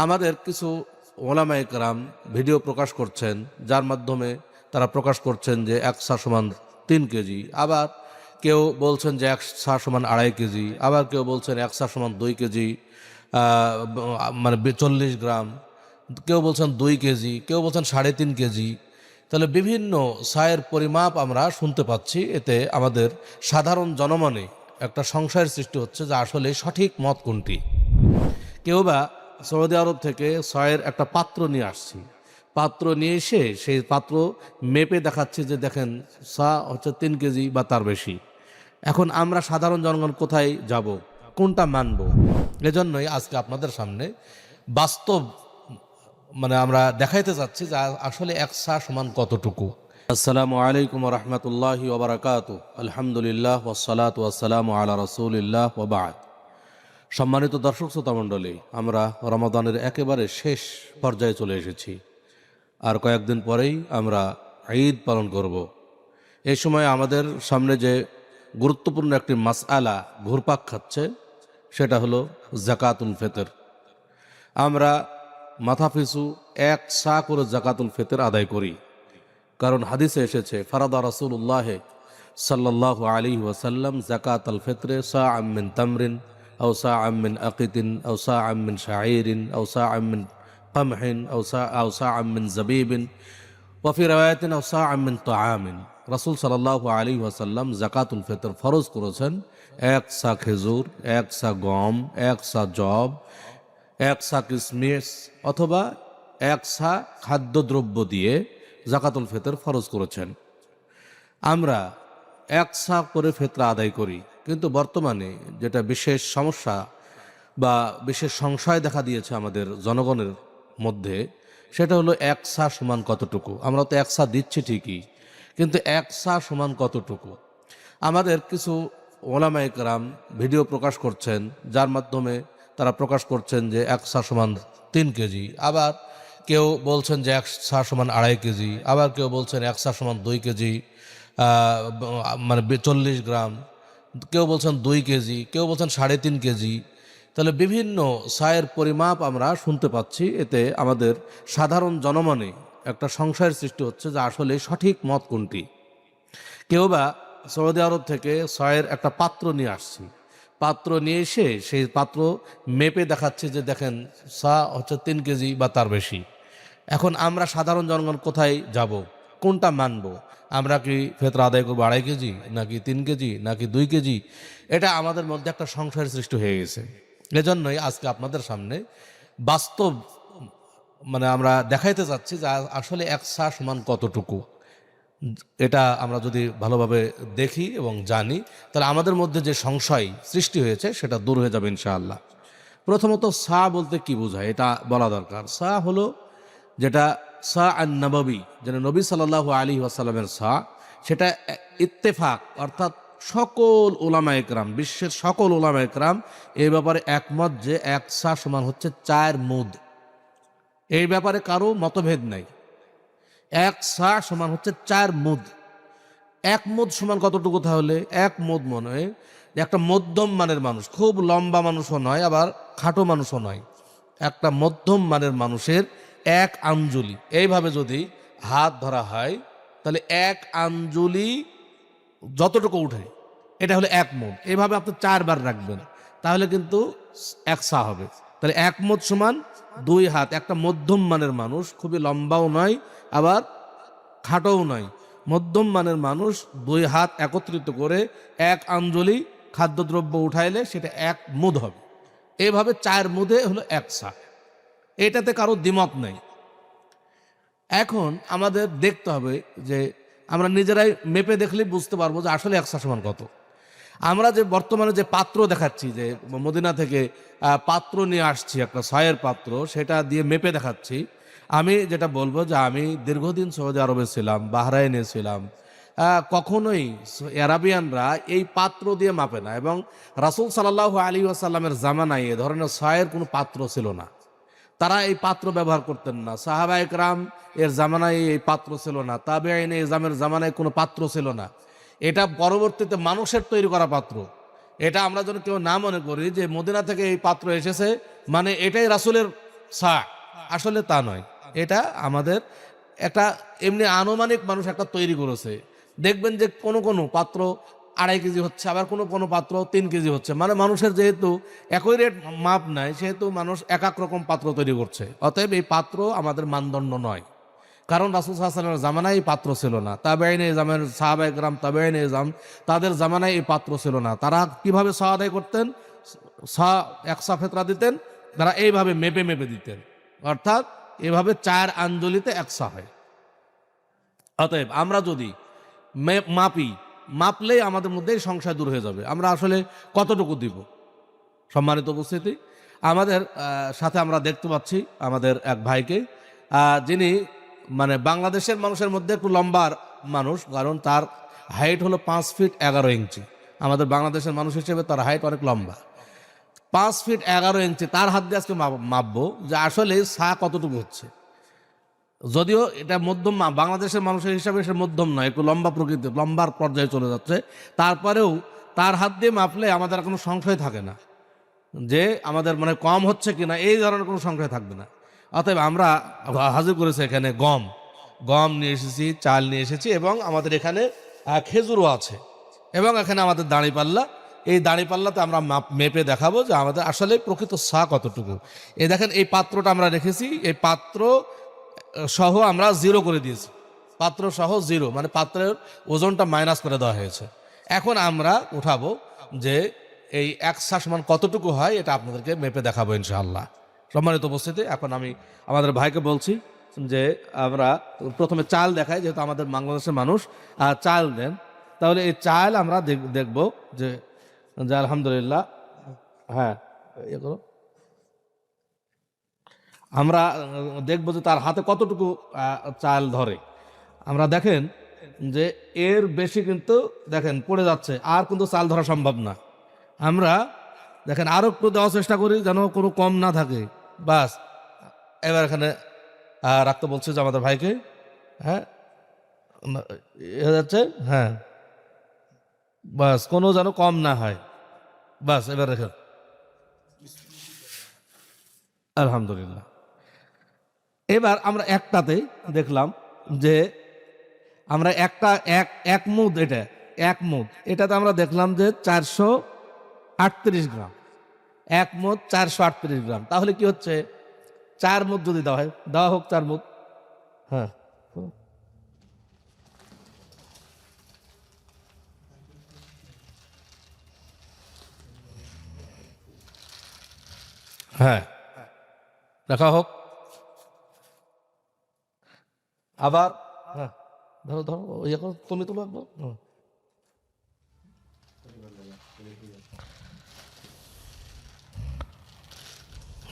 আমাদের কিছু ওলামায়ে কেরাম ভিডিও প্রকাশ করছেন, যার মাধ্যমে তারা প্রকাশ করছেন যে এক সা সমান 3 কেজি, আবার কেউ বলছেন যে এক সা সমান 2.5 কেজি, আবার কেউ বলছেন এক সা সমান 2 কেজি মানে 40 গ্রাম, কেউ বলছেন 2 কেজি, কেউ বলছেন 3.5 কেজি। তাহলে বিভিন্ন সায়ের পরিমাপ আমরা শুনতে পাচ্ছি। এতে আমাদের সাধারণ জনমনে একটা সংশয়ের সৃষ্টি হচ্ছে যে আসলে সঠিক মত কোনটি। কেউ বা সৌদি আরব থেকে ছয়ের একটা পাত্র নিয়ে আসছি, পাত্র নিয়ে এসে সেই পাত্র মেপে দেখাচ্ছি যে দেখেন সা হচ্ছে 3 কেজি বা তার বেশি। এখন আমরা সাধারণ জনগণ কোথায় যাব, কোনটা মানব? এজন্যই আজকে আপনাদের সামনে বাস্তব আমরা দেখাইতে চাচ্ছি যে আসলে এক সা সমান কতটুকু। আসসালামু আলাইকুম ওয়া রাহমাতুল্লাহি ওয়া বারাকাতুহু। আলহামদুলিল্লাহ ওয়াসসালাতু ওয়াসসালামু আলা রাসূলিল্লাহ ওয়া বা'দ। সম্মানিত দর্শক শ্রোতা মণ্ডলী, আমরা রমাদানের একেবারে শেষ পর্যায়ে চলে এসেছি। আর কয়েকদিন পরেই আমরা ঈদ পালন করব। এই সময় আমাদের সামনে যে গুরুত্বপূর্ণ একটি মাসআলা ঘুরপাক খাচ্ছে, সেটা হলো যাকাতুল ফিতর। আমরা মাথাপিছু 1 সা করে যাকাতুল ফিতর আদায় করি, কারণ হাদিসে এসেছে ফারাদা রাসূলুল্লাহ সাল্লাল্লাহু আলাইহি ওয়াসাল্লাম যাকাতুল ফিতরে সাআম মিন তামরিন أو صاع من أقط أو صاع من شعير أو صاع من قمح أو صاع من زبيب وفي رواية أو صاع من طعام। রাসূল সাল্লাল্লাহু আলাইহি ওয়াসাল্লাম যাকাতুল ফিতর ফরজ করেছেন 1 সা খেজুর, 1 সা গম, 1 সা জব, 1 সা কিশমিশ অথবা 1 সা খাদ্যদ্রব্য দিয়ে যাকাতুল ফিতর ফরজ করেছেন। আমরা 1 সা করে ফিতরা আদায় করি, কিন্তু বর্তমানে যেটা বিশেষ সমস্যা বা বিশেষ সংশয় দেখা দিয়েছে আমাদের জনগণের মধ্যে, সেটা হলো 1 সা সমান কতটুকু। আমরা তো 1 সা দিচ্ছি ঠিকই, কিন্তু 1 সা সমান কতটুকু। আমাদের কিছু ওলামায়ে কেরাম ভিডিও প্রকাশ করছেন, যার মাধ্যমে তারা প্রকাশ করছেন যে 1 সা সমান 3 কেজি, আবার কেউ বলছেন যে 1 সা সমান 2.5 কেজি, আবার কেউ বলছেন 1 সা সমান 2 কেজি 40 গ্রাম, কেউ বলছেন 2 কেজি, কেউ বলছেন 3.5 কেজি। তাহলে বিভিন্ন সায়ের পরিমাপ আমরা শুনতে পাচ্ছি। এতে আমাদের সাধারণ জনমনে একটা সংশয়ের সৃষ্টি হচ্ছে যে আসলে সঠিক মত কোনটি। কেউ বা সৌদি আরব থেকে ছয়ের একটা পাত্র নিয়ে আসছি, পাত্র নিয়ে এসে সেই পাত্র মেপে দেখাচ্ছি যে দেখেন সা হচ্ছে 3 কেজি বা তার বেশি। এখন আমরা সাধারণ জনগণ কোথায় যাব, কোনটা মানব? আমরা কি ফিতরা আদায় করবো 2.5 কেজি, নাকি 3 কেজি, নাকি 2 কেজি? এটা আমাদের মধ্যে একটা সংশয়ের সৃষ্টি হয়ে গেছে। এজন্যই আজকে আপনাদের সামনে বাস্তব আমরা দেখাইতে চাচ্ছি যে আসলে 1 সা সমান কতটুকু। এটা আমরা যদি ভালোভাবে দেখি এবং জানি, তাহলে আমাদের মধ্যে যে সংশয় সৃষ্টি হয়েছে সেটা দূর হয়ে যাবে ইনশাআল্লাহ। প্রথমত সা বলতে কি বোঝায় এটা বলা দরকার। সা হলো যেটা সা আন নববী, যেটা নবী সাল্লাল্লাহু আলাইহি ওয়াসাল্লামের সা, সেটা ইত্তেফাক, অর্থাৎ সকল উলামায়ে কেরাম, বিশ্বের সকল উলামায়ে কেরাম এই ব্যাপারে একমত যে 1 সা সমান হচ্ছে 4 মুদ। এই ব্যাপারে কারো মতভেদ নাই। 1 সা সমান হচ্ছে 4 মুদ। 1 মুদ সমান কতটুকু তাহলে? 1 মুদ মনে হয় একটা মধ্যম মানের মানুষ, খুব লম্বা মানুষও নয়, আবার খাটো মানুষও নয়, একটা মধ্যম মানের মানুষের 1 আঞ্জুলি এইভাবে যদি হাত ধরা হয়, তাহলে 1 আঞ্জুলি যতটুকু উঠে এটা হলো 1 মুদ। এইভাবে আপনি 4 বার রাখবেন, তাহলে কিন্তু 1 সা হবে। তাহলে 1 মুদ সমান 2 হাত। একটা মধ্যম মানের মানুষ, খুবই লম্বাও নয় আবার খাটোও নয়, মধ্যম মানের মানুষ 2 হাত একত্রিত করে 1 আঞ্জলি খাদ্যদ্রব্য উঠাইলে সেটা 1 মুদ হবে। এইভাবে 4 মুদে হলো 1 সা। এটাতে কারো দ্বিমত নেই। এখন আমাদের দেখতে হবে যে আমরা নিজেরাই মেপে দেখলেই বুঝতে পারবো যে আসলে 1 সা সমান কত। আমরা যে বর্তমানে যে পাত্র দেখাচ্ছি, যে মদিনা থেকে পাত্র নিয়ে আসছি, একটা ছয়ের পাত্র, সেটা দিয়ে মেপে দেখাচ্ছি। আমি যেটা বলবো যে আমি দীর্ঘদিন সৌদি আরবে ছিলাম, বাহরাইনে ছিলাম। কখনোই আরাবিয়ানরা এই পাত্র দিয়ে মাপে না, এবং রাসূল সাল্লাল্লাহু আলাইহি ওয়াসাল্লামের জামানায় এ ধরনের ছয়ের কোনো পাত্র ছিল না। তারা এই পাত্র ব্যবহার করতেন না। সাহাবায়ে কেরাম এর জামানায় এই পাত্র ছিল না, তাবেঈন ইজামের জামানায় কোনো পাত্র ছিল না। এটা পরবর্তীতে মানুষের তৈরি করা পাত্র। এটা আমরা যেন কেউ না মনে করি যে মদিনা থেকে এই পাত্র এসেছে মানে এটাই রাসূলের সা, আসলে তা নয়। এটা আমাদের একটা এমনি আনুমানিক মানুষ একটা তৈরি করেছে। দেখবেন যে কোনো কোনো পাত্র 2.5 কেজি হচ্ছে, আবার কোনো কোনো পাত্র 3 কেজি হচ্ছে। মানে মানুষের যেহেতু একই রেট মাপ নাই, সেহেতু মানুষ এক এক রকম পাত্র তৈরি করছে। অতএব এই পাত্র আমাদের মানদণ্ড নয়। কারণ রাসূল সাল্লাল্লাহু আলাইহি ওয়াসাল্লামের জামানায় এই পাত্র ছিল না, তাবেঈনে জামানায় সাহাবায়ে কেরাম, তাবেঈনে জাম, তাদের জামানায় এই পাত্র ছিল না। তারা কিভাবে সা আদায় করতেন? সা, এক সা ফেতরা দিতেন, তারা এইভাবে মেপে মেপে দিতেন। অর্থাৎ এভাবে 4 আঞ্জলিতে 1 সা হয়। অতএব আমরা যদি মাপি, মাপলেই আমাদের মধ্যে এই সংশয় দূর হয়ে যাবে। আমরা আসলে কতটুকু দিব? সম্মানিত উপস্থিতি, আমাদের সাথে আমরা দেখতে পাচ্ছি আমাদের এক ভাইকে, যিনি মানে বাংলাদেশের মানুষের মধ্যে একটু লম্বার মানুষ, কারণ তার হাইট হলো 5 ফিট 11 ইঞ্চি। আমাদের বাংলাদেশের মানুষ হিসেবে তার হাইট অনেক লম্বা। 5 ফিট 11 ইঞ্চি। তার হাত দিয়ে আজকে মাপবো যে আসলে সা কতটুকু হচ্ছে। যদিও এটা মধ্যম, বাংলাদেশের মানুষের হিসাবে সে মধ্যম নয়, একটু লম্বা প্রকৃতির, লম্বার পর্যায়ে চলে যাচ্ছে। তারপরেও তার হাত দিয়ে মাপলে আমাদের আর কোনো সংশয় থাকে না যে আমাদের মানে কম হচ্ছে কিনা, এই ধরনের কোনো সংশয় থাকবে না। অতএব আমরা হাজির করেছি এখানে গম, গম নিয়ে এসেছি, চাল নিয়ে এসেছি, এবং আমাদের এখানে খেজুরও আছে, এবং এখানে আমাদের দাঁড়িপাল্লা। এই দাঁড়িপাল্লাতে আমরা মেপে দেখাবো যে আমাদের আসলে প্রকৃত সা কতটুকু। এই দেখেন, এই পাত্রটা আমরা রেখেছি, এই পাত্র সহ আমরা 0 করে দিয়েছি। পাত্র সহ 0, মানে পাত্রের ওজনটা মাইনাস করে দেওয়া হয়েছে। এখন আমরা উঠাবো যে এই 1 সা সমান কতটুকু হয়, এটা আপনাদেরকে মেপে দেখাবো ইনশাআল্লাহ। সম্মানিত উপস্থিতি, এখন আমি আমাদের ভাইকে বলছি যে আমরা প্রথমে চাল দেখাই, যেহেতু আমাদের বাংলাদেশের মানুষ চাল দেন, তাহলে এই চাল আমরা দেখব যে আলহামদুলিল্লাহ। হ্যাঁ, ইয়ে করো। আমরা দেখব যে তার হাতে কতটুকু চাল ধরে। আমরা দেখেন যে এর বেশি কিন্তু দেখেন পড়ে যাচ্ছে, আর কিন্তু চাল ধরা সম্ভব না। আমরা দেখেন আরো একটু দেওয়ার চেষ্টা করি যেন কোনো কম না থাকে। বাস, এবার এখানে রাখতে বলছি যে আমাদের ভাইকে। হ্যাঁ, হয়ে যাচ্ছে। হ্যাঁ, বাস, কোনো যেন কম না হয়। বাস, এবার রেখে, আলহামদুলিল্লাহ। এবার আমরা একটাতে দেখলাম যে আমরা একটা এক মুদ, এটা এক মুদ, এটাতে আমরা দেখলাম যে 438 গ্রাম। এক মুদ 438 গ্রাম। তাহলে কি হচ্ছে, 4 মুদ যদি দেওয়া হয়, দেওয়া হোক 4 মুদ। হ্যাঁ, হ্যাঁ, দেখা হোক। আবার হ্যাঁ, ধরো ধরো, ইয়ে করো, তুমি তুলো একবার।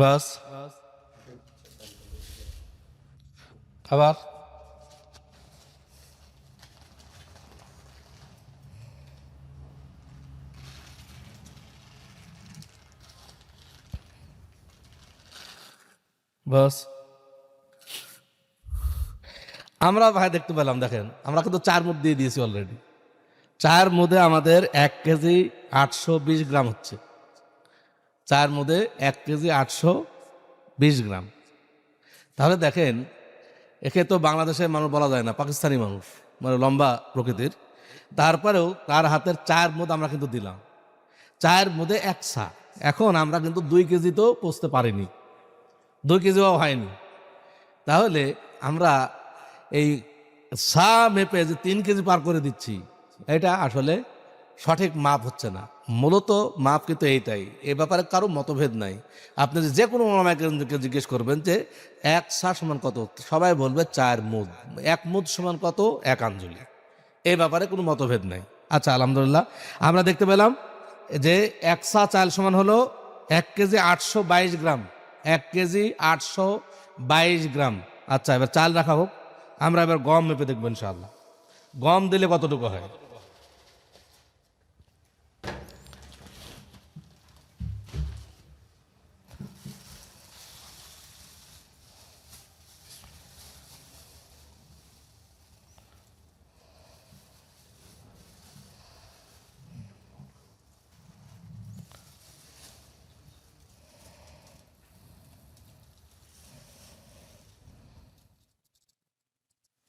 বাস, আবার বাস। আমরা ভাই দেখতে পেলাম, দেখেন আমরা কিন্তু 4 মুদ দিয়ে দিয়েছি অলরেডি। 4 মুদে আমাদের 1 কেজি 820 গ্রাম হচ্ছে। 4 মুদে 1 কেজি 820 গ্রাম। তাহলে দেখেন, একে তো বাংলাদেশের মানুষ বলা যায় না, পাকিস্তানি মানুষ, মানে লম্বা প্রকৃতির। তারপরেও তার হাতের 4 মুদ আমরা কিন্তু দিলাম। 4 মুদে 1 সা। এখন আমরা কিন্তু 2 কেজি তো পৌঁছতে পারিনি, 2 কেজিও হয়নি। তাহলে আমরা এই সা মেপে যে 3 কেজি পার করে দিচ্ছি, এটা আসলে সঠিক মাপ হচ্ছে না। মূলত মাপ কিন্তু এইটাই, এ ব্যাপারে কারো মতভেদ নাই। আপনি যে কোনো ওলামাকে জিজ্ঞেস করবেন যে 1 সা সমান কত, সবাই বলবে 4 মুদ। 1 মুদ সমান কত, 1 আঞ্জলি। এই ব্যাপারে কোনো মতভেদ নাই। আচ্ছা, আলহামদুলিল্লাহ, আমরা দেখতে পেলাম যে 1 সা চাল সমান হলো 1 কেজি 822 গ্রাম। 1 কেজি 822 গ্রাম। আচ্ছা, এবার চাল রাখা হোক। আমরা এবার গম মেপে দেখবো ইনশাআল্লাহ, গম দিলে কতটুকু হয়।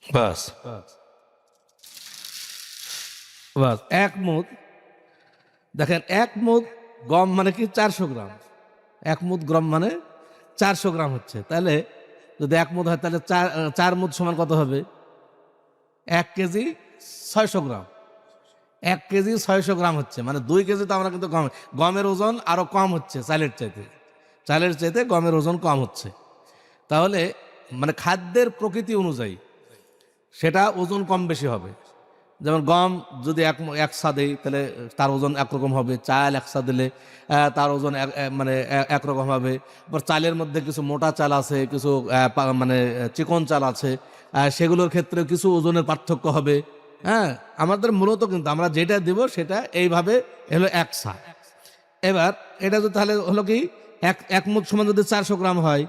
বাস বাস এক মুদ, দেখেন এক মুদ গম মানে কি 400 গ্রাম, এক মুদ গম মানে 400 গ্রাম হচ্ছে। তাহলে যদি এক মুদ হয় তাহলে চার মুদ সমান কত হবে? 1 কেজি 600 গ্রাম। 1 কেজি 600 গ্রাম হচ্ছে, মানে 2 কেজি। তো আমরা কিন্তু গমের ওজন আরো কম হচ্ছে চালের চাইতে গমের ওজন কম হচ্ছে। তাহলে মানে খাদ্যের প্রকৃতি অনুযায়ী সেটা ওজন কম বেশি হবে। যেমন গম যদি একসা দেই তাহলে তার ওজন একরকম হবে, চাল একসা দিলে তার ওজন মানে একরকম হবে। আবার চালের মধ্যে কিছু মোটা চাল আছে, কিছু মানে চিকন চাল আছে, সেগুলোর ক্ষেত্রে কিছু ওজনের পার্থক্য হবে। হ্যাঁ, আমাদের মূলত কিন্তু আমরা যেটা দিব সেটা এইভাবে হলো একসা। এবার এটা যদি তাহলে হলো কি এক মুঠ সমান যদি 400 গ্রাম হয়,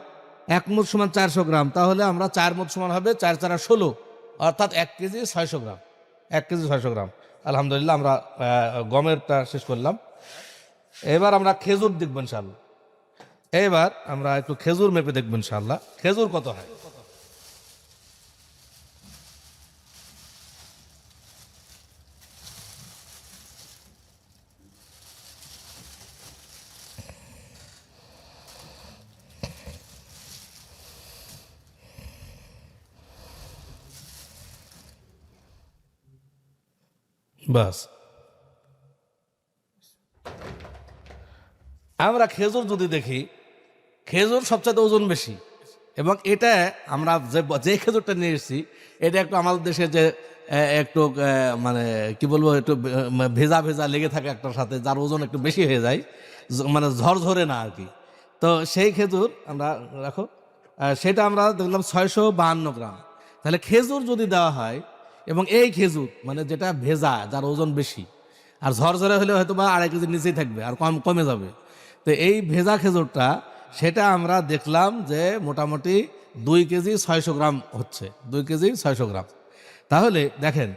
এক মুঠ সমান 400 গ্রাম, তাহলে আমরা 4 মুঠ সমান হবে 4 4 16, অর্থাৎ 1 কেজি 600 গ্রাম। 1 কেজি 600 গ্রাম। আলহামদুলিল্লাহ, আমরা গমেরটা শেষ করলাম। এবার আমরা খেজুর দেখবো ইনশাল্লাহ। এবার আমরা একটু খেজুর মেপে দেখবো ইনশাল্লাহ খেজুর কত হয়। বাস আমরা খেজুর যদি দেখি, খেজুর সবচেয়ে ওজন বেশি। এবং এটা আমরা যে খেজুরটা নিয়ে এসেছি এটা একটু আমাদের দেশে যে একটু মানে কি বলবো, একটু ভেজা ভেজা লেগে থাকে একটার সাথে, যার ওজন একটু বেশি হয়ে যায়, মানে ঝরঝরে না আর কি। তো সেই খেজুর আমরা রাখো, সেটা আমরা দেখলাম 652 গ্রাম। তাহলে খেজুর যদি দেওয়া হয়, এবং এই খেজুর মানে যেটা ভেজা, যার ওজন বেশি, আর ঝরঝরে হলে হয়তো বা 2.5 কেজির নিচেই থাকবে, আর কমে যাবে। তো এই ভেজা খেজুরটা সেটা আমরা দেখলাম যে মোটামুটি 2 কেজি 600 গ্রাম হচ্ছে, 2 কেজি 600 গ্রাম। তাহলে দেখেন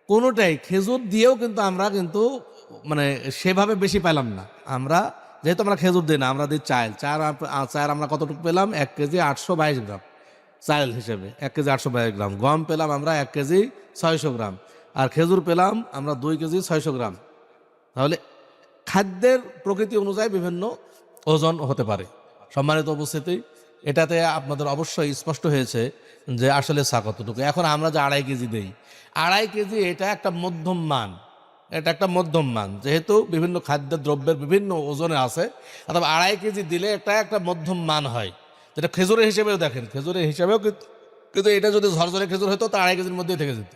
কোনোটাই খেজুর দিয়েও কিন্তু আমরা কিন্তু মানে সেভাবে বেশি পেলাম না। আমরা যেহেতু আমরা খেজুর দিই না, আমরা দিই চাল আমরা কতটুকু পেলাম? 1 কেজি 822 গ্রাম চাল হিসেবে, 1 কেজি 822 গ্রাম। গম পেলাম আমরা 1 কেজি 600 গ্রাম, আর খেজুর পেলাম আমরা 2 কেজি 600 গ্রাম। তাহলে খাদ্যের প্রকৃতি অনুযায়ী বিভিন্ন ওজন হতে পারে। সম্মানিত উপস্থিতি, এটাতে আপনাদের অবশ্যই স্পষ্ট হয়েছে যে আসলে চা কতটুকু। এখন আমরা যে 2.5 কেজি দেই, 2.5 কেজি এটা একটা মধ্যম মান, এটা একটা মধ্যম মান। যেহেতু বিভিন্ন খাদ্য দ্রব্যের বিভিন্ন ওজনে আছে, অথবা 2.5 কেজি দিলে এটা একটা মধ্যম মান হয়। যেটা খেজুরের হিসেবেও দেখেন, খেজুরের হিসেবেও কিন্তু এটা যদি ঝরঝরে খেজুর হতো তা 2.5 কেজির মধ্যেই থেকে যেত।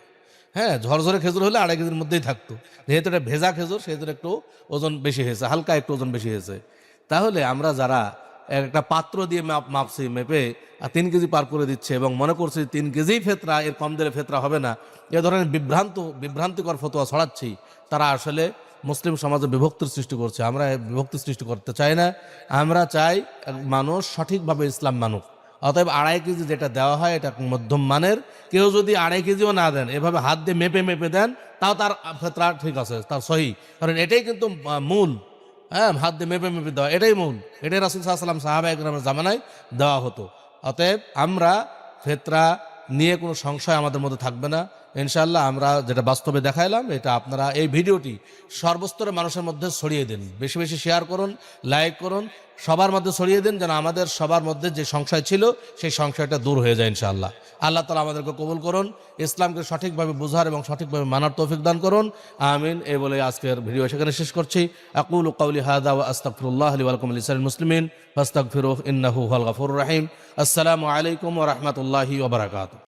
হ্যাঁ, ঝরঝরে খেজুর হলে 2.5 কেজির মধ্যেই থাকতো। যেহেতু এটা ভেজা খেজুর সেহেতু একটু ওজন বেশি হয়েছে, হালকা একটু ওজন বেশি হয়েছে। তাহলে আমরা যারা একটা পাত্র দিয়ে মাপছি, মেপে 3 কেজি পার করে দিচ্ছে এবং মনে করছি 3 কেজিই ফেতরা, এর কম দিলে ফেতরা হবে না, এ ধরনের বিভ্রান্তিকর ফতোয়া ছড়াচ্ছি, তারা আসলে মুসলিম সমাজে বিভক্তির সৃষ্টি করছে। আমরা বিভক্তি সৃষ্টি করতে চাই না। আমরা চাই মানুষ সঠিকভাবে ইসলাম মানুক। অতএব 2.5 কেজি যেটা দেওয়া হয় এটা মধ্যম মানের। কেউ যদি 2.5 কেজিও না দেন, এভাবে হাত দিয়ে মেপে দেন, তাও তার ফেতরা ঠিক আছে, তার সহি। কারণ এটাই কিন্তু মূল। হ্যাঁ, হাত দিয়ে মেপে দেওয়া এটাই মূল। এটাই রাসূল সাল্লাল্লাহু আলাইহি ওয়াসাল্লাম সাহাবায়ে কেরামের জামানায় দেওয়া হতো। অতএব আমরা ফেতরা নিয়ে কোনো সংশয় আমাদের মধ্যে থাকবে না ইনশাআল্লাহ। আমরা যেটা বাস্তবে দেখাইলাম, এটা আপনারা এই ভিডিওটি সর্বস্তরের মানুষের মধ্যে ছড়িয়ে দিন, বেশি বেশি শেয়ার করুন, লাইক করুন, সবার মধ্যে ছড়িয়ে দিন, যেন আমাদের সবার মধ্যে যে সংশয় ছিল সেই সংশয়টা দূর হয়ে যায় ইনশাআল্লাহ। আল্লাহ তাআলা আমাদেরকে কবুল করুন, ইসলামকে সঠিকভাবে বুঝার এবং সঠিকভাবে মানার তৌফিক দান করুন, আমিন। এই বলে আজকের ভিডিও সেখানে শেষ করছি। আকুলু কাউলি হাযা ওয়া আস্তাগফিরুল্লাহ লি ওয়া লাকুম ওয়া লিসাইরিল মুসলিমিন ফাস্তাগফিরুহু ইন্নাহু হুয়াল গফুরুর রহিম। আসসালামু আলাইকুম ওয়া রাহমাতুল্লাহি ওয়া বারাকাতুহু।